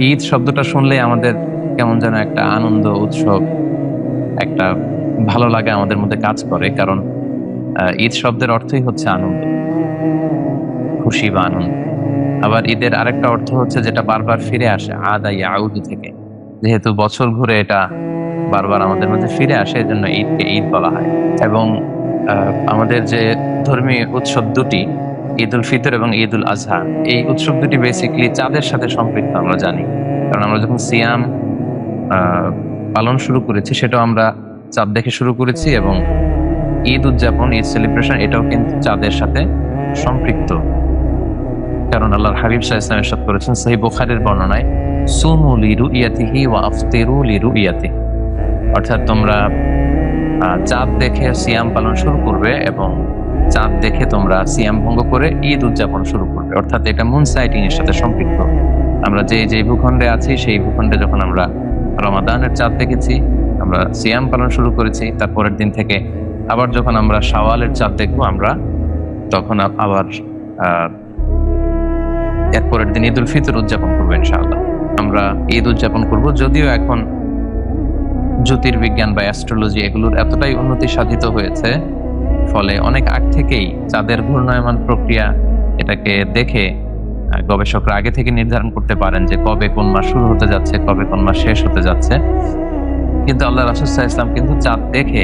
ঈদ শব্দটা শুনলে আমাদের কেমন যেন একটা আনন্দ উৎসব, একটা ভালো লাগা আমাদের মধ্যে কাজ করে। কারণ ঈদ শব্দের অর্থই হচ্ছে আনন্দ, খুশি বা আনন্দ। আবার ঈদের আরেকটা অর্থ হচ্ছে যেটা বারবার ফিরে আসে, আদা ইয়াউদু থেকে। যেহেতু বছর ঘুরে এটা বারবার আমাদের মধ্যে ফিরে আসে, এজন্য ঈদকে ঈদ বলা হয়। এবং আমাদের যে ধর্মীয় উৎসব দুটি, ঈদ উল ফিতর এবং ঈদ উল আজহা, এই উৎসব দুটি বেসিক্যালি চাঁদের সাথে সম্পৃক্ত আমরা জানি। কারণ আমরা যখন সিয়াম আহ পালন শুরু করেছি, সেটাও আমরা চাঁদ দেখে শুরু করেছি, এবং ঈদ উদযাপন, ঈদ সেলিব্রেশন, এটাও কিন্তু চাঁদের সাথে সম্পৃক্ত। কারণ আল্লাহর হাবিব সাল্লাল্লাহু আলাইহি ওয়াসাল্লাম ইরশাদ করেছেন সহিহ বুখারীর বর্ণনায়, সুমু লিরুইয়াতিহি ওয়া আফতিরু লিরুইয়াতিহি, অর্থাৎ তোমরা চাঁদ দেখে সিয়াম পালন শুরু করবে এবং চাঁদ দেখে তোমরা সিয়াম ভঙ্গ করে ঈদ উদযাপন শুরু করবে। অর্থাৎ এটা মুন সাইটিং এর সাথে সম্পৃক্ত। আমরা যে ভূখণ্ডে আছি, সেই ভূখণ্ডে যখন আমরা রমাদানের চাঁদ দেখেছি, আমরা সিয়াম পালন শুরু করেছি, তারপরের দিন থেকে আবার যখন আমরা শাওয়ালের চাঁদ দেখবো, আমরা তখন আবার এরপরের দিন ঈদ উল ফিতর উদযাপন করবো ইনশাআল্লাহ। আমরা ঈদ উদযাপন করব, যদিও এখন জ্যোতির্বিজ্ঞান বা অ্যাস্ট্রোলজি এগুলোর এতটাই উন্নতি সাধিত হয়েছে, ফলে অনেক আগ থেকেই চাঁদের ঘূর্ণায়মান প্রক্রিয়া এটাকে দেখে গবেষকরা আগে থেকে নির্ধারণ করতে পারেন যে কবে কোন মাস শুরু হতে যাচ্ছে, কবে কোন মাস শেষ হতে যাচ্ছে। কিন্তু আল্লাহ রাসূল সাল্লাল্লাহু আলাইহি ওয়াসাল্লাম কিন্তু চাঁদ দেখে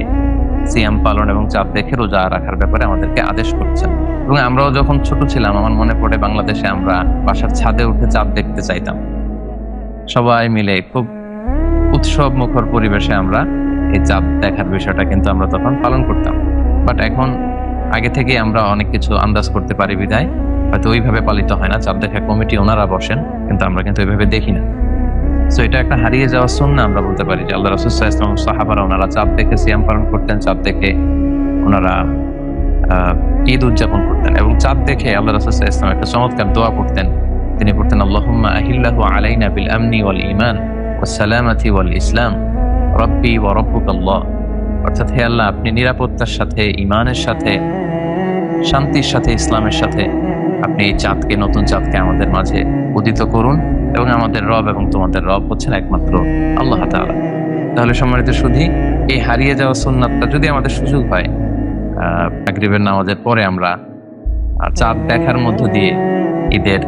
সিয়াম পালন এবং চাঁদ দেখে রোজা রাখার ব্যাপারে আমাদেরকে আদেশ করছেন। এবং আমরাও যখন ছোট ছিলাম, আমার মনে পড়ে বাংলাদেশে আমরা বাসার ছাদে উঠে চাঁদ দেখতে চাইতাম। সবাই মিলে খুব উৎসব মুখর পরিবেশে আমরা এই চাঁদ দেখার বিষয়টা কিন্তু আমরা তখন পালন করতাম। বাট এখন আগে থেকে আমরা অনেক কিছু আন্দাজ করতে পারি বিধায় হয়তো ওইভাবে পালিত হয় না। চাঁদ দেখা কমিটি ওনারা বসেন, কিন্তু আমরা কিন্তু ওইভাবে দেখি না। সো এটা একটা হারিয়ে যাওয়া সুন্নাহ আমরা বলতে পারি, যে আল্লাহ রাসূল সাল্লাল্লাহু আলাইহি ওয়াসাল্লাম, সাহাবারা ওনারা চাঁদ দেখে সিয়াম পালন করতেন, চাঁদ দেখে ওনারা ঈদ উদযাপন করতেন। এবং চাঁদ দেখে আল্লাহ রাসূল সাল্লাল্লাহু আলাইহি ওয়াসাল্লাম একটা চমৎকার দোয়া করতেন। তিনি পড়তেন, আল্লাহুম্মা আহিল্লাহু আলাইনা বিল আমনি ওয়াল ঈমান ওয়াস সালামাতি ওয়াল ইসলাম রব্বি ওয়া রব্বুকাল্লাহ। অর্থাৎ, হে আল্লাহ, আপনি নিরাপত্তার সাথে, ঈমানের সাথে, শান্তির সাথে, ইসলামের সাথে আপনি এই চাঁদকে, নতুন চাঁদকে আমাদের মাঝে উদিত করুন, এবং আমাদের রব এবং তোমাদের রব হচ্ছেন একমাত্র আল্লাহ তাআলা। তাহলে সম্মানিত সুধী, এই হারিয়ে যাওয়া সুন্নাতটা যদি আমাদের সুযোগ হয়, মাগরিবের নামাজের পরে আমরা চাঁদ দেখার মধ্য দিয়ে ঈদের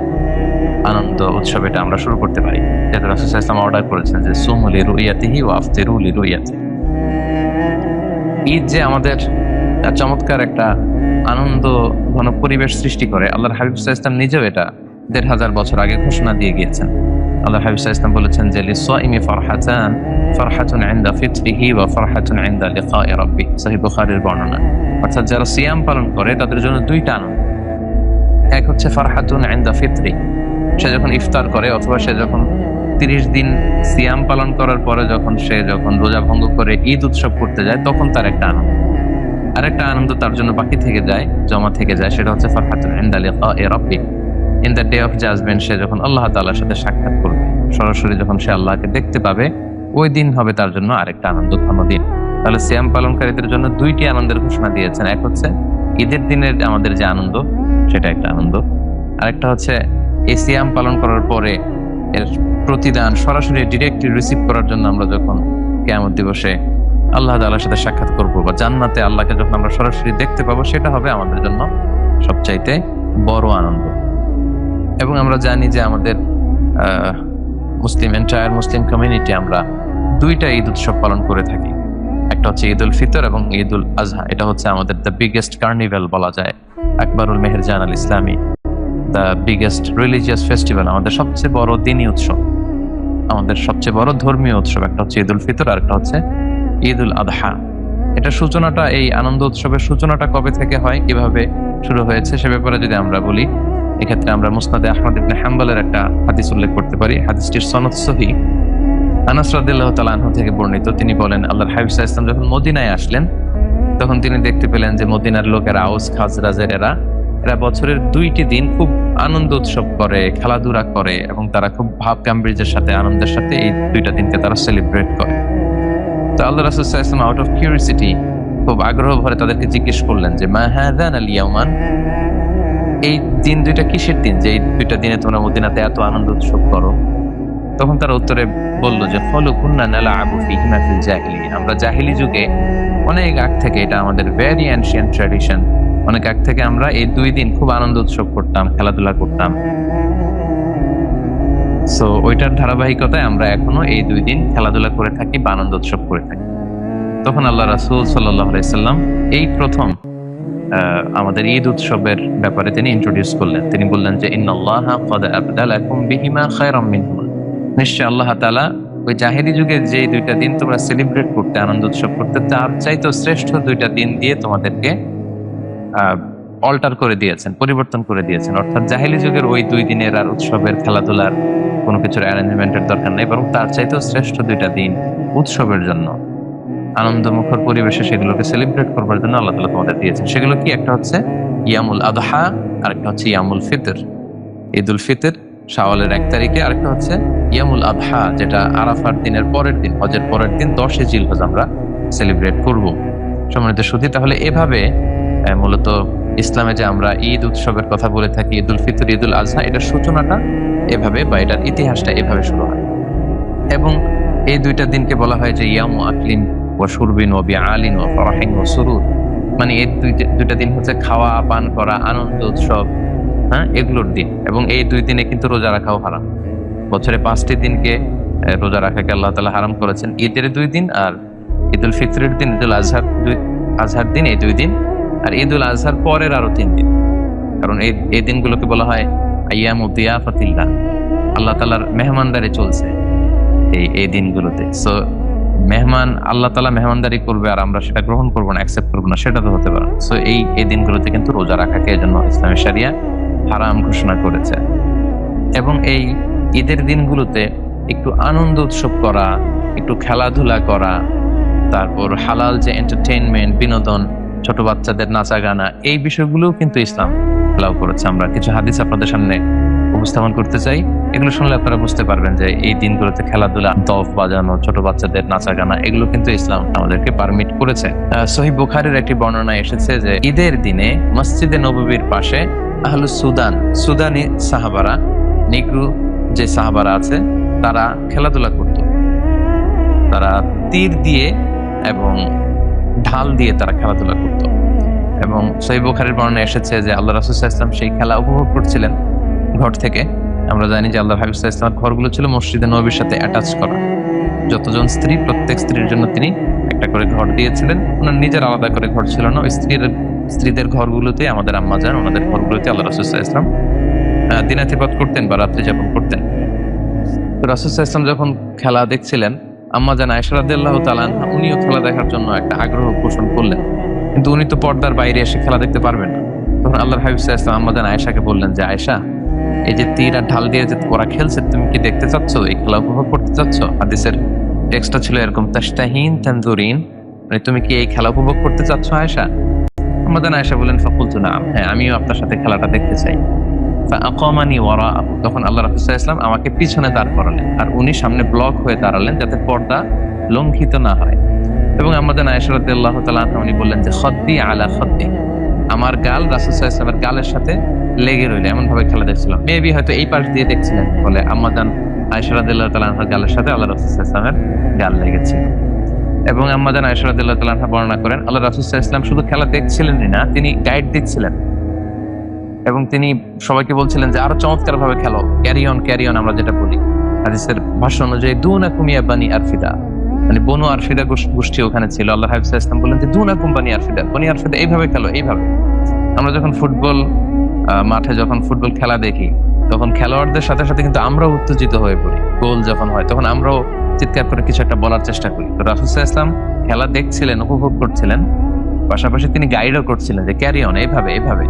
আনন্দ উৎসব এটা আমরা শুরু করতে পারি। যেহেতু রাসূল সাল্লাল্লাহু আলাইহি ওয়াসাল্লাম অর্ডার করেছেন যে সুমু লিরুইয়াতিহি ওয়া আফতিরু লিরুইয়াতিহি। ঈদ যে আমাদের চমৎকার একটা আনন্দ ঘন পরিবেশ সৃষ্টি করে, আল্লাহর হাবিব সাল্লাল্লাহু আলাইহি ওয়াসাল্লাম নিজেও এটা ১৫০০ বছর আগে ঘোষণা দিয়ে গিয়েছেন। আল্লাহর হাবিব সাল্লাল্লাহু আলাইহি ওয়াসাল্লাম বলেছেন যে লিসাইমি ফারহাতান, ফারহাতুন ইনদা ফিতরিহি ওয়া ফারহাতুন ইনদা লিকাই রাব্বি, সহিহ বুখারীর বর্ণনা। অর্থাৎ যারা সিয়াম পালন করে তাদের জন্য দুইটা আনন্দ। এক হচ্ছে ফারহাতুন ইনদা ফিতরি, সে যখন ইফতার করে, অথবা সে যখন ৩০ দিন সিয়াম পালন করার পরে সে যখন রোজা ভঙ্গ করে ঈদ উৎসব করতে যায়, তখন তার একটা আনন্দ। আরেকটা আনন্দ তার জন্য বাকি থেকে যায়, জমা থেকে যায়, সেটা হচ্ছে ফারহাতুন ইনদা লিকাই রাব্বি, in the day of judgement. সে যখন আল্লাহ তাআলার সাথে সাক্ষাৎ করবে, সরাসরি যখন সে আল্লাহকে দেখতে পাবে, ওই দিন হবে তার জন্য আরেকটা আনন্দঘন দিন। তাহলে সিয়াম পালনকারীদের জন্য দুইটি আনন্দের ঘোষণা দিয়েছেন। এক হচ্ছে ঈদের দিনের আমাদের যে আনন্দ, সেটা একটা আনন্দ। আরেকটা হচ্ছে এই সিয়াম পালন করার পরে এর প্রতিদান সরাসরি ডিরেক্টলি রিসিভ করার জন্য আমরা যখন কিয়ামত দিবসে আল্লাহ তাআলার সাথে সাক্ষাৎ করব, বা জান্নাতে আল্লাহকে যখন আমরা সরাসরি দেখতে পাবো, সেটা হবে আমাদের জন্য সবচাইতে বড় আনন্দ। এবং আমরা জানি যে আমাদের এন্টায়ার মুসলিম কমিউনিটি আমরা দুইটা ঈদ উৎসব পালন করে থাকি। একটা হচ্ছে ঈদ উল ফিতর এবং ঈদ উল আজহা। এটা হচ্ছে আমাদের দ্য বিগেস্ট কার্নিভাল বলা যায়, আকবরুল মেহেরজান আল ইসলামী, দ্য বিগেস্ট রিলিজিয়াস ফেস্টিভ্যাল, আমাদের সবচেয়ে বড় দিনী উৎসব, আমাদের সবচেয়ে বড় ধর্মীয় উৎসব। একটা হচ্ছে ঈদ উল ফিতর, আর একটা হচ্ছে ঈদ উল আদহা। এটা সূচনাটা, এই আনন্দ উৎসবের সূচনাটা কবে থেকে হয়, কিভাবে শুরু হয়েছে, সে ব্যাপারে যদি আমরা বলি, এক্ষেত্রে আমরা মুসনাদে আহমদ ইবনে হাম্বলের একটা হাদিস উল্লেখ করতে পারি। হাদিসটির সনদ সহিহ, আনাস রাদিয়াল্লাহু তাআলা আনহু থেকে বর্ণিত। তিনি বলেন, আল্লাহর হাবিব সাল্লাল্লাহু আলাইহি ওয়াসাল্লাম যখন মদিনায় আসলেন, তখন তিনি দেখতে পেলেন যে মদিনার লোকেরা, আউস খাজরাজের এরা বছরের ২টি দিন খুব আনন্দ উৎসব করে, খেলাধুলা করে, এবং তারা খুব ভাব গাম্ভীর্যের সাথে, আনন্দের সাথে এই ২টা দিনকে তারা সেলিব্রেট করে। তো আল্লাহ রাসূল সাল্লাল্লাহু আলাইহি ওয়াসাল্লাম আউট অফ কিউরিওসিটি, খুব আগ্রহ ভরে তাদেরকে জিজ্ঞেস করলেন যে মা হাযান আল ইয়াওমান, এই দিন দুইটা কিসের দিন, যে এই ২টা দিনে তোমরা মদিনাতে এত আনন্দ উৎসব করো? তখন তারা উত্তরে বললো যে ফলু কুন্না নালাবু ফিহিমা ফিল জাহিলিয়া, আমরা জাহিলি যুগে অনেক আগ থেকে, এটা আমাদের ভেরি অ্যানশিয়েন্ট ট্র্যাডিশন, অনেক আগ থেকে আমরা এই 2 দিন খুব আনন্দ উৎসব করতাম, খেলাধুলা করতাম। সো ওইটার ধারাবাহিকতায় আমরা এখনো এই 2 দিন খেলাধুলা করে থাকি বা আনন্দ উৎসব করে থাকি। তখন আল্লাহ রাসূল সাল্লাল্লাহু আলাইহি সাল্লাম এই প্রথম আমাদের ঈদ উৎসবের ব্যাপারে তিনি ইন্ট্রোডিউস করলেন। তিনি বললেন যে ইন্নাল্লাহা ক্বাদ আবদালাকুম বিহিমা খায়রাম মিনহুমা, নিশ্চয় আল্লাহ তাআলা ওই জাহেলি যুগে যে 2টা দিন তোমরা সেলিব্রেট করতে, আনন্দ উৎসব করতে, তার চাইতে শ্রেষ্ঠ 2টা দিন দিয়ে তোমাদেরকে অল্টার করে দিয়েছেন, পরিবর্তন করে দিয়েছেন। অর্থাৎ জাহেলি যুগের ওই 2 দিনের আর উৎসবের, খেলাধুলার কোনো কিছুর অ্যারেঞ্জমেন্টের দরকার নেই, বরং তার চাইতেও শ্রেষ্ঠ 2টা দিন উৎসবের জন্য, আনন্দমুখর পরিবেশে সেগুলোকে সেলিব্রেট করবার জন্য আল্লাহ তাআলা তোমাদের দিয়েছেন। সেগুলো কি? একটা হচ্ছে ইয়ামুল আদহা, আরেকটা হচ্ছে ইয়ামুল ফিতর, ঈদুল ফিতর শাওয়ালের 1 তারিখে, আরেকটা হচ্ছে ইয়ামুল আদহা, যেটা আরাফার দিনের পরের দিন, হজের পরের দিন 10 জিলহজ আমরা সেলিব্রেট করব। সম্মানিত সুধী, তাহলে এভাবে মূলত ইসলামে যে আমরা ঈদ উৎসবের কথা বলে থাকি, ঈদুল ফিতর, ঈদুল আজহা, এটার সূচনাটা এভাবে বা এটার ইতিহাসটা এভাবে শুরু হয়। এবং এই 2টা দিনকে বলা হয় যে ইয়ামু আকলিন ওয়া শুরবিন ওয়া বিআলিন ওয়া ফারাহিন ওয়া সুরুর, মানে এই 2টা দিন হচ্ছে খাওয়া, পান করা, আনন্দ উৎসব, এগুলোর দিন। এবং এই 2 দিনে কিন্তু রোজা রাখাও হারাম। বছরে 5টি দিনকে রোজা রাখাকে আল্লাহ তাআলা হারাম করেছেন, ঈদের 2 দিন আর ঈদুল ফিতরের দিন, ঈদুল আজহার দিন, এই 2 দিন, আর ঈদুল আজহার পরের আরো 3 দিন। কারণ এই দিনগুলোকে বলা হয় আইয়ামু দিয়াফাতিল্লাহ, আল্লাহ তাআলার মেহমানদারি চলছে এই দিনগুলোতে। সো মেহমান, আল্লাহ তাআলা মেহমানদারি করবে আর আমরা সেটা গ্রহণ করবো না, অ্যাকসেপ্ট করবো না, সেটা তো হতে পারে। সো এই দিনগুলোতে কিন্তু রোজা রাখাকে এজন্য ইসলামী শরিয়া হারাম ঘোষণা করেছে। এবং এই ঈদের দিনগুলোতে একটু আনন্দ উৎসব করা, একটু খেলাধুলা করা, তারপর হালাল যে এন্টারটেইনমেন্ট, বিনোদন, ছোট বাচ্চাদের নাচা গানা, এই বিষয়গুলোও কিন্তু ইসলাম অ্যালাউ করেছে। আমরা কিছু হাদিস আপনাদের সামনে উপস্থাপন করতে চাই, এগুলো শুনলে আপনারা বুঝতে পারবেন যে এই দিনগুলোতে খেলাধুলা, দফ বাজানো, ছোট বাচ্চাদের নাচা গানা, এগুলো কিন্তু ইসলাম আমাদেরকে পারমিট করেছে। সহিহ বুখারীর একটি বর্ণনা এসেছে যে ঈদের দিনে মসজিদে নববীর পাশে আহলুস সুদান, সুদানি সাহাবারা, নিগ্রু যে সাহাবারা আছে, তারা খেলাধুলা করত। তারা তীর দিয়ে এবং ঢাল দিয়ে তারা খেলাধুলা করত। এবং সহিহ বুখারীর বর্ণনা এসেছে যে আল্লাহ রাসূল সাল্লাল্লাহু আলাইহি ওয়াসাল্লাম সেই খেলা উপভোগ করছিলেন ঘর থেকে। আমরা জানি যে আল্লাহ হাবিব সাল্লাল্লাহু আলাইহি ওয়াসাল্লামের ঘরগুলো ছিল মসজিদে নববীর সাথে অ্যাটাচ করা। যতজন স্ত্রী, প্রত্যেক স্ত্রীর জন্য তিনি একটা করে ঘর দিয়েছিলেন। ওনার নিজের আলাদা করে ঘর ছিল না। ওই স্ত্রীদের ঘরগুলোতে, আমাদের আম্মা জান, ওনাদের ঘরগুলোতে আল্লাহ রাসূল সাল্লাল্লাহু আলাইহি ওয়াসাল্লাম দিনাতিপাত করতেন বা রাত্রি যাপন করতেন। তো রাসূল সাল্লাল্লাহু আলাইহি ওয়াসাল্লাম যখন খেলা দেখছিলেন, আম্মা জান আয়েশা রাদিয়াল্লাহু তাআলা আনহা উনিও খেলা দেখার জন্য একটা আগ্রহ পোষণ করলেন, কিন্তু উনি তো পর্দার বাইরে এসে খেলা দেখতে পারবেন না। তখন আল্লাহর হাবিব সাল্লাল্লাহু আলাইহি ওয়াসাল্লাম আম্মা জান আয়েশাকে বললেন যে, আয়েশা, এই যে তীর আর ঢাল দিয়ে যে ওরা খেলছে, তুমি কি দেখতে চাচ্ছ? এই খেলা উপভোগ করতে চাচ্ছ? হাদিসের টেক্সটটা ছিল এরকম, তাশতাহিন তানজুরিন, মানে তুমি কি এই খেলা উপভোগ করতে চাচ্ছ আয়েশা? আম্মা জান আয়েশা বললেন, ফাকুলতু নাআম, হ্যাঁ, আমিও আপনার সাথে খেলাটা দেখতে চাই। ফাআকামানি ওয়ারাআহু, তখন আল্লাহ রাসূল সাল্লাল্লাহু আলাইহি ওয়াসাল্লাম আমাকে পিছনে দাঁড় করালেন, আর উনি সামনে ব্লক হয়ে দাঁড়ালেন যাতে পর্দা লঙ্ঘিত না হয়। এবং আম্মা জান আয়েশা রাদিয়াল্লাহু তাআলা আনহা উনি বললেন যে, খদ্দি আলা খদ্দি, আমার গাল রাসূল সাল্লাল্লাহু আলাইহি ওয়াসাল্লামের গালের সাথে লেগে রইল, এমন ভাবে খেলা দেখছিলাম। মেবি হয়তো এই পাশ দিয়ে দেখছিলেন বলে আম্মা জান আয়েশা রাদিয়াল্লাহু তাআলা আনহার গালের সাথে আল্লাহ রাসূল সাল্লাল্লাহু আলাইহি ওয়াসাল্লামের গাল লেগেছিল। এবং আম্মা জান আয়েশা রাদিয়াল্লাহু তাআলা আনহা বর্ণনা করেন, আল্লাহ রাসূল সাল্লাল্লাহু আলাইহি ওয়াসাল্লাম শুধু খেলা দেখছিলেনই না, তিনি গাইড দিচ্ছিলেন। এবং তিনি সবাইকে বলছিলেন যে আরো চমৎকার ভাবে খেলো, ক্যারি অন, আমরা যেটা বলি হাদিসের ভাষ্য অনুযায়ী, দুনাকুম ইয়া বানি আরফিদা, মানে বনু আরফিদা গোষ্ঠী ওখানে ছিল। আল্লাহ হাবিব সাল্লাল্লাহু আলাইহি ওয়াসাল্লাম বললেন যে দুনাকুম বানি আরফিদা, বনি আরফিদা এইভাবে খেলো, এইভাবে। আমরা যখন ফুটবল মাঠে যখন ফুটবল খেলা দেখি, তখন খেলোয়াড়দের সাথে সাথে কিন্তু আমরাও উত্তেজিত হয়ে পড়ি। গোল যখন হয় তখন আমরাও চিৎকার করে কিছু একটা বলার চেষ্টা করি। তো রাসূল সাল্লাল্লাহু আলাইহি ওয়াসাল্লাম খেলা দেখছিলেন, উপভোগ করছিলেন, পাশাপাশি তিনি গাইডও করছিলেন যে ক্যারি অন, এইভাবে।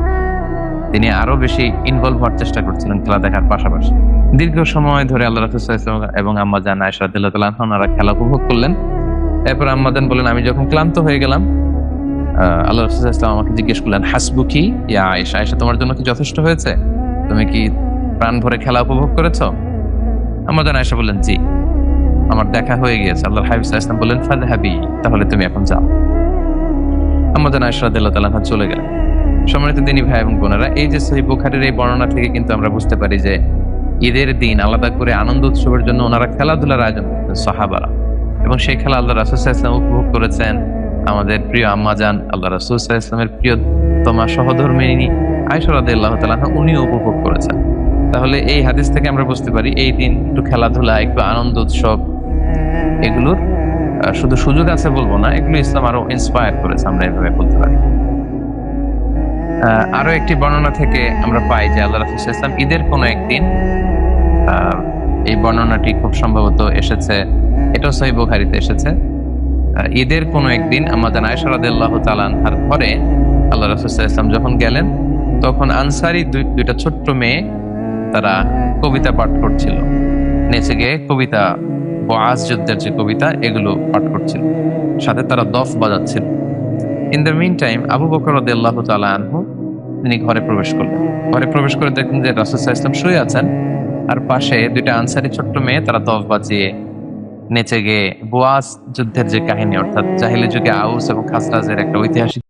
তিনি আরো বেশি ইনভলভ হওয়ার চেষ্টা করছিলেন খেলা দেখার পাশাপাশি। দীর্ঘ সময় ধরে আল্লাহ রাসূল সাল্লাল্লাহু আলাইহি ওয়াসাল্লাম এবং আম্মা জান আয়েশা রাদিয়াল্লাহু তাআলা আনহা ওনারা খেলা উপভোগ করলেন। এরপর আম্মা জান বলেন, আমি যখন ক্লান্ত হয়ে গেলাম, আল্লাহ রাসূল সাল্লাল্লাহু আলাইহি ওয়াসাল্লাম আমাকে জিজ্ঞেস করলেন, হাসবুকি ইয়া আয়েশা, আয়েশা তোমার জন্য কি যথেষ্ট হয়েছে? তুমি কি প্রাণ ভরে খেলা উপভোগ করেছো? আম্মা জান আয়েশা বললেন, জি, আমার দেখা হয়ে গিয়েছে। আল্লাহর হাবিব সাল্লাল্লাহু আলাইহি ওয়াসাল্লাম বললেন, ফাযহাবি, তাহলে তুমি এখন যাও। আম্মা জান আয়েশা রাদিয়াল্লাহু তাআলা আনহা চলে গেলেন। সম্মানিত দিনী ভাই এবং বোনেরা, এই যে সহিহ বুখারীর এই বর্ণনা থেকে কিন্তু আমরা বুঝতে পারি যে ঈদের দিন আলাদা করে আনন্দ উৎসবের জন্য ওনারা খেলাধুলার আয়োজন করতেন সাহাবারা, এবং সেই খেলা আল্লাহ রাসূল সাল্লাল্লাহু আলাইহি ওয়াসাল্লাম উপভোগ করেছেন। আমাদের প্রিয় আম্মাজান আল্লাহ রাসূল সাল্লাল্লাহু আলাইহি ওয়াসাল্লামের প্রিয়তমা সহধর্মিণী আয়েশা রাদিয়াল্লাহু তাআলা আনহা উনিও উপভোগ করেছেন। তাহলে এই হাদিস থেকে আমরা বুঝতে পারি এই দিন একটু খেলাধুলা, একটু আনন্দ উৎসব, এগুলোর শুধু সুযোগ আছে বলবো না, এগুলো ইসলাম আরো ইন্সপায়ার করেছে, আমরা এভাবে বলতে পারি। আরো একটি বর্ণনা থেকে আমরা পাই যে আল্লাহ রাসূল সাল্লাল্লাহু আলাইহি ওয়াসাল্লাম ঈদের কোনো একদিন, এই বর্ণনাটি খুব সম্ভবত এসেছে, এটাও সহিহ বুখারীতে এসেছে, ঈদের কোনো একদিন আমাদের আয়েশা রাদিয়াল্লাহু তাআলা আনহার ঘরে আল্লাহ রাসূল সাল্লাল্লাহু আলাইহি ওয়াসাল্লাম যখন গেলেন, তখন আনসারী দুইটা ছোট্ট মেয়ে তারা কবিতা পাঠ করছিল, নেচে গিয়ে কবিতা, বআজ যুদ্ধের যে কবিতা এগুলো পাঠ করছিল, সাথে তারা দফ বাজাচ্ছিল। In the mean time Abu Bakr রাদিয়াল্লাহু তাআলা আনহু তিনি ঘরে প্রবেশ করলেন। ঘরে প্রবেশ করে দেখলেন যে রাসূল সাল্লাল্লাহু আলাইহি ওয়াসাল্লাম শুয়ে আছেন, আর পাশে দুইটা আনসারী ছোট্ট মেয়ে তারা দফ বাজিয়ে নেচে গিয়ে বোয়াজ যুদ্ধের যে কাহিনী, অর্থাৎ জাহিলি যুগে আউস এবং খাজরাজের একটা ঐতিহাসিক